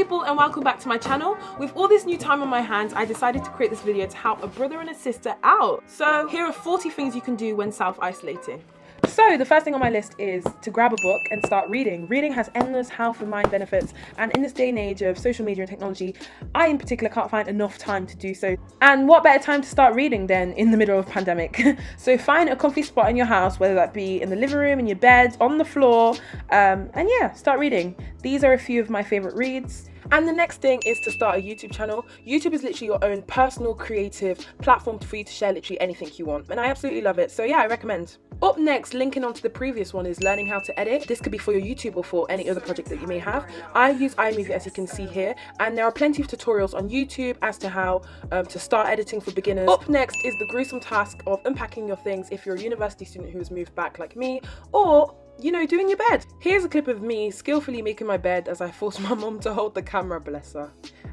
people and welcome back to my channel. With all this new time on my hands, I decided to create this video to help a brother and a sister out. So here are 40 things you can do when self-isolating. So the first thing on my list is to grab a book and start reading. Reading has endless health and mind benefits, and in this day and age of social media and technology, I in particular can't find enough time to do so. And what better time to start reading than in the middle of a pandemic? So find a comfy spot in your house, whether that be in the living room, in your bed, on the floor, and yeah, start reading. These are a few of my favorite reads. And the next thing is to start a YouTube channel. YouTube is literally your own personal creative platform for you to share literally anything you want, and I absolutely love it, so yeah, I recommend. Up next, linking onto the previous one, is learning how to edit. This could be for your YouTube or for any other project that you may have. I use iMovie, as you can see here, and there are plenty of tutorials on YouTube as to how to start editing for beginners. Up next is the gruesome task of unpacking your things if you're a university student who has moved back like me, or you know, doing your bed. Here's a clip of me skillfully making my bed as I forced my mum to hold the camera, bless her.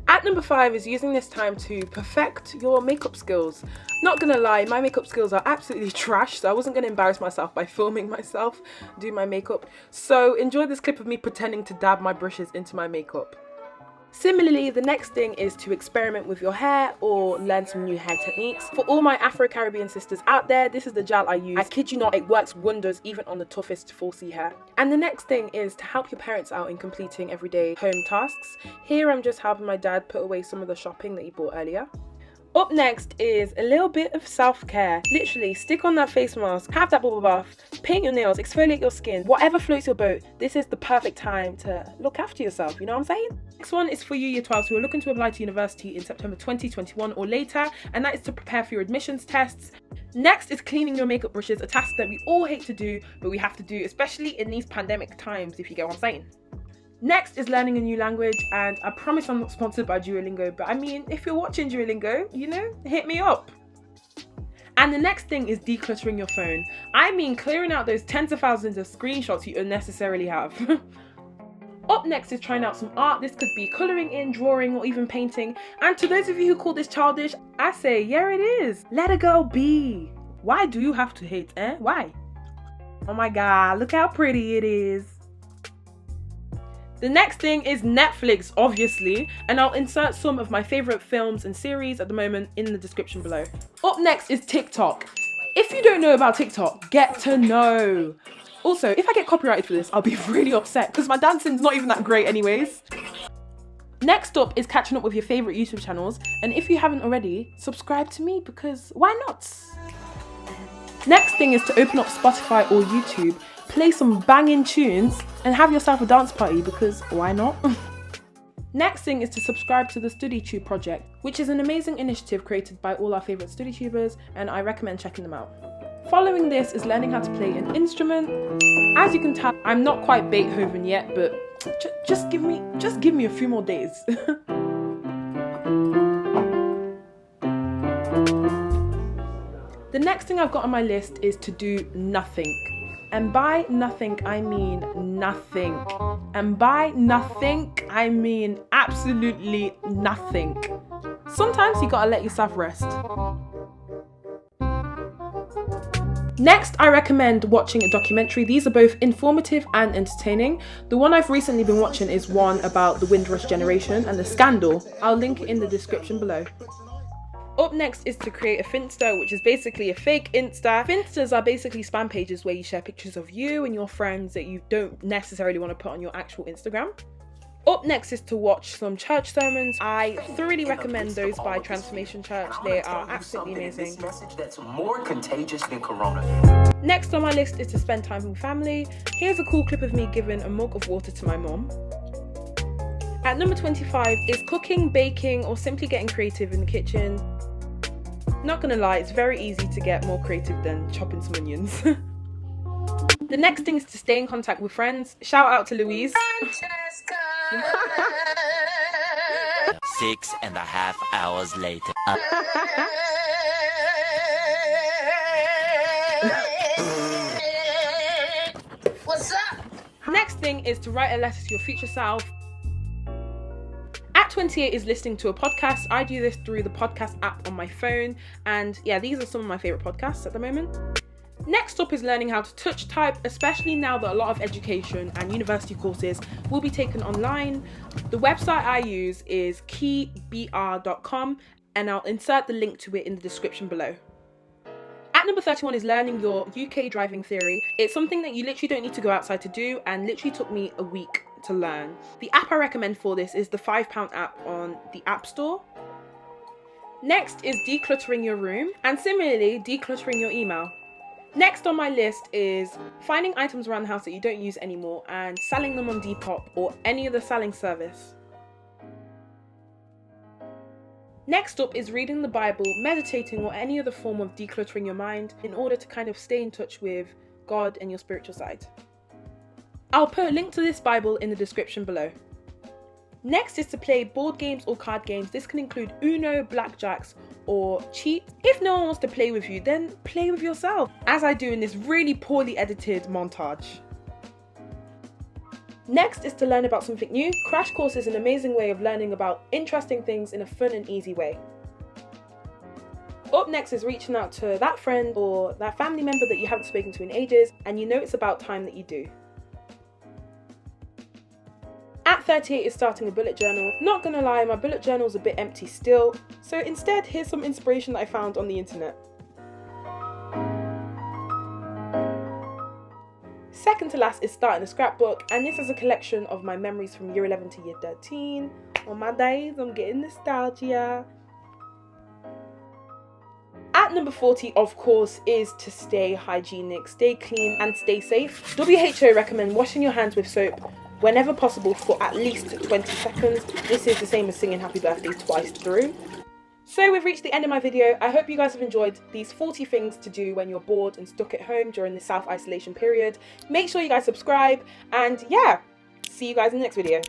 At number 5 is using this time to perfect your makeup skills. Not gonna lie, my makeup skills are absolutely trash, so I wasn't gonna embarrass myself by filming myself do my makeup. So enjoy this clip of me pretending to dab my brushes into my makeup. Similarly, the next thing is to experiment with your hair or learn some new hair techniques. For all my Afro-Caribbean sisters out there, this is the gel I use. I kid you not, it works wonders even on the toughest 4C hair. And the next thing is to help your parents out in completing everyday home tasks. Here I'm just helping my dad put away some of the shopping that he bought earlier. Up next is a little bit of self-care. Literally, stick on that face mask, have that bubble bath, paint your nails, exfoliate your skin, whatever floats your boat. This is the perfect time to look after yourself, you know what I'm saying? Next one is for you Year 12s who are looking to apply to university in September 2021 or later, and that is to prepare for your admissions tests. Next is cleaning your makeup brushes, a task that we all hate to do, but we have to do, especially in these pandemic times, if you get what I'm saying. Next is learning a new language, and I promise I'm not sponsored by Duolingo, but I mean, if you're watching Duolingo, you know, hit me up. And the next thing is decluttering your phone. I mean, clearing out those tens of thousands of screenshots you unnecessarily have. Up next is trying out some art. This could be colouring in, drawing, or even painting. And to those of you who call this childish, I say, yeah, it is. Let a girl be. Why do you have to hate, eh? Why? Oh my God, look how pretty it is. The next thing is Netflix, obviously, and I'll insert some of my favourite films and series at the moment in the description below. Up next is TikTok. If you don't know about TikTok, get to know. Also, if I get copyrighted for this, I'll be really upset because my dancing's not even that great anyways. Next up is catching up with your favourite YouTube channels, and if you haven't already, subscribe to me because why not? Next thing is to open up Spotify or YouTube, play some banging tunes, and have yourself a dance party because why not? Next thing is to subscribe to the StudyTube project, which is an amazing initiative created by all our favourite StudyTubers, and I recommend checking them out. Following this is learning how to play an instrument. As you can tell, I'm not quite Beethoven yet, but just give me a few more days. The next thing I've got on my list is to do nothing. And by nothing, I mean nothing. And by nothing, I mean absolutely nothing. Sometimes you gotta let yourself rest. Next, I recommend watching a documentary. These are both informative and entertaining. The one I've recently been watching is one about the Windrush generation and the scandal. I'll link it in the description below. Up next is to create a Finsta, which is basically a fake Insta. Finstas are basically spam pages where you share pictures of you and your friends that you don't necessarily want to put on your actual Instagram. Up next is to watch some church sermons. I thoroughly recommend those by Transformation Church. They are absolutely amazing. That's more contagious than corona. Next on my list is to spend time with family. Here's a cool clip of me giving a mug of water to my mom. At number 25 is cooking, baking, or simply getting creative in the kitchen. Not gonna lie, it's very easy to get more creative than chopping some onions. The next thing is to stay in contact with friends. Shout out to Louise. 6.5 hours later. What's up? Next thing is to write a letter to your future self. At 28 is listening to a podcast. I do this through the podcast app on my phone, and yeah, these are some of my favorite podcasts at the moment. Next up is learning how to touch type, especially now that a lot of education and university courses will be taken online. The website I use is keybr.com, and I'll insert the link to it in the description below. At number 31 is learning your UK driving theory. It's something that you literally don't need to go outside to do, and literally took me a week to learn. The app I recommend for this is the £5 app on the App Store. Next is decluttering your room, and similarly decluttering your email. Next on my list is finding items around the house that you don't use anymore and selling them on Depop or any other selling service. Next up is reading the Bible, meditating, or any other form of decluttering your mind in order to kind of stay in touch with God and your spiritual side. I'll put a link to this Bible in the description below. Next is to play board games or card games. This can include Uno, blackjacks, or cheat. If no one wants to play with you, then play with yourself, as I do in this really poorly edited montage. Next is to learn about something new. Crash Course is an amazing way of learning about interesting things in a fun and easy way. Up next is reaching out to that friend or that family member that you haven't spoken to in ages, and you know it's about time that you do. At 38 is starting a bullet journal. Not gonna lie, my bullet journal is a bit empty still, so instead here's some inspiration that I found on the internet. Second to last is starting a scrapbook, and this is a collection of my memories from year 11 to year 13. On my days, I'm getting nostalgia. At number 40, of course, is to stay hygienic, stay clean and stay safe. WHO recommend washing your hands with soap whenever possible for at least 20 seconds. This is the same as singing happy birthday twice through. So we've reached the end of my video. I hope you guys have enjoyed these 40 things to do when you're bored and stuck at home during the self-isolation period. Make sure you guys subscribe, and yeah, see you guys in the next video.